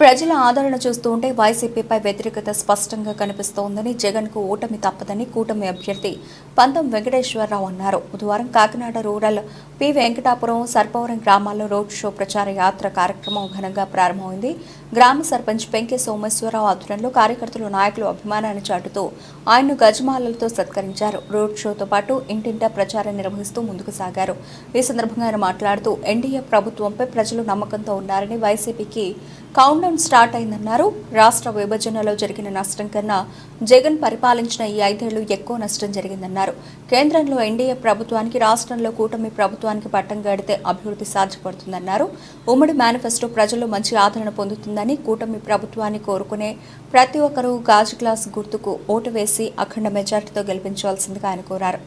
ప్రజల ఆదరణ చూస్తుంటే వైసీపీపై వ్యతిరేకత స్పష్టంగా కనిపిస్తోందని, జగన్కు ఓటమి తప్పదని కూటమి అభ్యర్థి పంతం వెంకటేశ్వరరావు అన్నారు. బుధవారం కాకినాడ రూరల్ పి వెంకటాపురం, సర్పవరం గ్రామాల్లో రోడ్ షో ప్రచార యాత్ర కార్యక్రమం ఘనంగా ప్రారంభమైంది. గ్రామ సర్పంచ్ పెంకే సోమేశ్వరరావు ఆధ్వర్యంలో కార్యకర్తలు, నాయకులు అభిమానాన్ని చాటుతూ ఆయన్ను గజమాలలతో సత్కరించారు. రోడ్ షోతో పాటు ఇంటింటా ప్రచారం నిర్వహిస్తూ ముందుకు సాగారు. ఈ సందర్భంగా ఆయన మాట్లాడుతూ ఎన్డీఏ ప్రభుత్వంపై ప్రజలు నమ్మకంతో ఉన్నారని, వైసీపీకి కౌంట్డౌన్ స్టార్ట్ అయిందన్నారు. రాష్ట్ర విభజనలో జరిగిన నష్టం కన్నా జగన్ పరిపాలించిన ఈ 5 ఏళ్లు ఎక్కువ నష్టం జరిగిందన్నారు. కేంద్రంలో ఎన్డీఏ ప్రభుత్వానికి, రాష్ట్రంలో కూటమి ప్రభుత్వానికి పట్టం గడితే అభివృద్ధి సాధ్యపడుతుందన్నారు. ఉమ్మడి మేనిఫెస్టో ప్రజల్లో మంచి ఆదరణ పొందుతుందని, కూటమి ప్రభుత్వాన్ని కోరుకునే ప్రతి ఒక్కరూ గాజు గ్లాస్ గుర్తుకు ఓటు వేసి అఖండ మెజార్టీతో గెలిపించవలసిందిగా ఆయన కోరారు.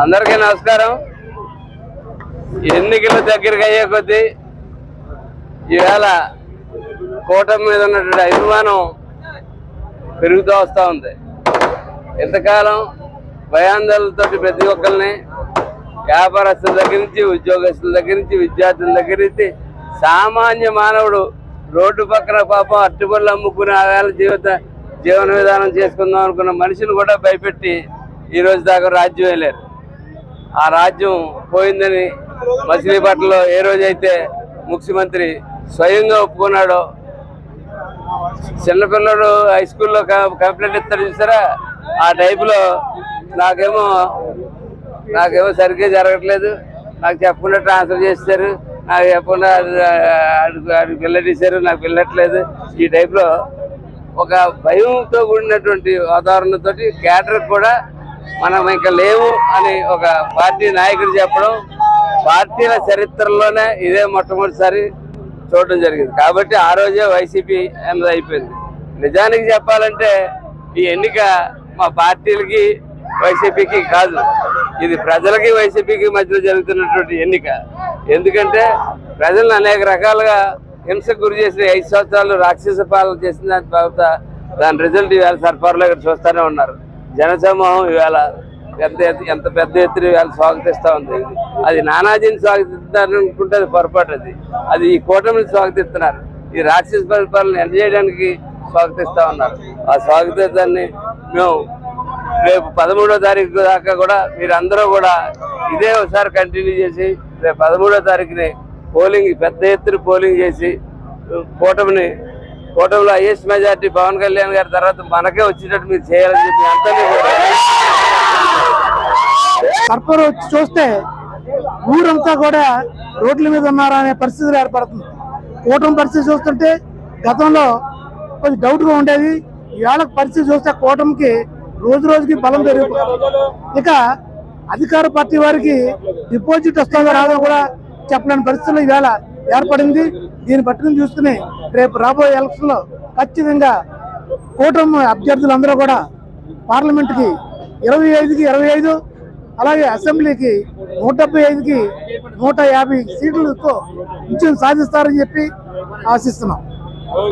అందరికీ నమస్కారం. ఎన్నికలు దగ్గరికి అయ్యే కొద్దీ ఈవేళ కూటమి మీద ఉన్నటువంటి అభిమానం పెరుగుతూ వస్తూ ఉంది. ఇంతకాలం భయాందోళనతో ప్రతి ఒక్కరిని, వ్యాపారస్తుల దగ్గర నుంచి, ఉద్యోగస్తుల దగ్గర నుంచి, విద్యార్థుల దగ్గర నుంచి, సామాన్య మానవుడు రోడ్డు పక్కన పాపం అట్టుబడులు అమ్ముకుని ఆ వేళ జీవన విధానం చేసుకుందాం అనుకున్న మనిషిని కూడా భయపెట్టి ఈ రోజు దాకా రాజ్యం వెళ్ళారు. ఆ రాజ్యం పోయిందని మచిలీపట్నంలో ఏ రోజైతే ముఖ్యమంత్రి స్వయంగా ఒప్పుకున్నాడో, చిన్నపిల్లడు హై స్కూల్లో కంప్లైంట్ ఇస్తారు చూసారా, ఆ టైపులో నాకేమో సరిగ్గా జరగట్లేదు, నాకు చెప్పకుండా ట్రాన్స్ఫర్ చేస్తారు, నాకు చెప్పకుండా అడిగి పిల్లడిస్తారు, నాకు పిల్లట్లేదు, ఈ టైప్లో ఒక భయంతో కూడినటువంటి వాతావరణంతో క్యాడర్ కూడా మనం ఇంకా లేవు అని ఒక పార్టీ నాయకుడు చెప్పడం పార్టీల చరిత్రలోనే ఇదే మొట్టమొదటిసారి చూడడం జరిగింది. కాబట్టి ఆ రోజే వైసీపీ అన్నది అయిపోయింది. నిజానికి చెప్పాలంటే ఈ ఎన్నిక మా పార్టీలకి వైసీపీకి కాదు, ఇది ప్రజలకి వైసీపీకి మధ్యలో జరుగుతున్నటువంటి ఎన్నిక. ఎందుకంటే ప్రజలను అనేక రకాలుగా హింసకు గురి చేసిన 5 సంవత్సరాలు రాక్షస పాలన చేసిన దాని తర్వాత దాని రిజల్ట్ ఇవాళ సర్పవరంలో ఇక్కడ చూస్తూనే ఉన్నారు. జనసమూహం ఇవాళ ఎంత పెద్ద ఎత్తున ఇవాళ స్వాగతిస్తూ ఉంది. అది నానాజీని స్వాగతిస్తున్నారు అనుకుంటే అది పొరపాటు. అది ఈ కూటమిని స్వాగతిస్తున్నారు. ఈ రాక్షస పరిపాలన ఎండ్ చేయడానికి స్వాగతిస్తూ ఉన్నారు. ఆ స్వాగతాన్ని మేము రేపు 13వ తారీఖు దాకా కూడా మీరందరూ కూడా ఇదే ఒకసారి కంటిన్యూ చేసి రేపు 13వ తారీఖుని పోలింగ్ పెద్ద ఎత్తున పోలింగ్ చేసి కూటమిలో హైయెస్ట్ మెజార్టీ పవన్ కళ్యాణ్ గారి తర్వాత మనకే వచ్చేటట్టు మీరు చేయాలని చెప్పి అందరినీ కూడా సర్పర్ వచ్చి చూస్తే ఊరంతా కూడా రోడ్ల మీద ఉన్నారా అనే పరిస్థితులు ఏర్పడుతుంది. కూటమి పరిస్థితి చూస్తుంటే గతంలో కొంచెం డౌట్గా ఉండేది. ఇవాళ పరిస్థితి చూస్తే కూటమికి రోజు రోజుకి బలం పెరిగిపోతుంది. ఇక అధికార పార్టీ వారికి డిపాజిట్ వస్తుందో రాదో కూడా చెప్పలేని పరిస్థితులు ఇవాళ ఏర్పడింది. దీన్ని పట్టుకుని చూసుకుని రేపు రాబోయే ఎలక్షన్ లో ఖచ్చితంగా కూటమి అభ్యర్థులందరూ కూడా పార్లమెంట్కి 25కి 25, అలాగే అసెంబ్లీకి 175కి 150 సీట్లతో విజయం సాధిస్తారని చెప్పి ఆశిస్తున్నాం.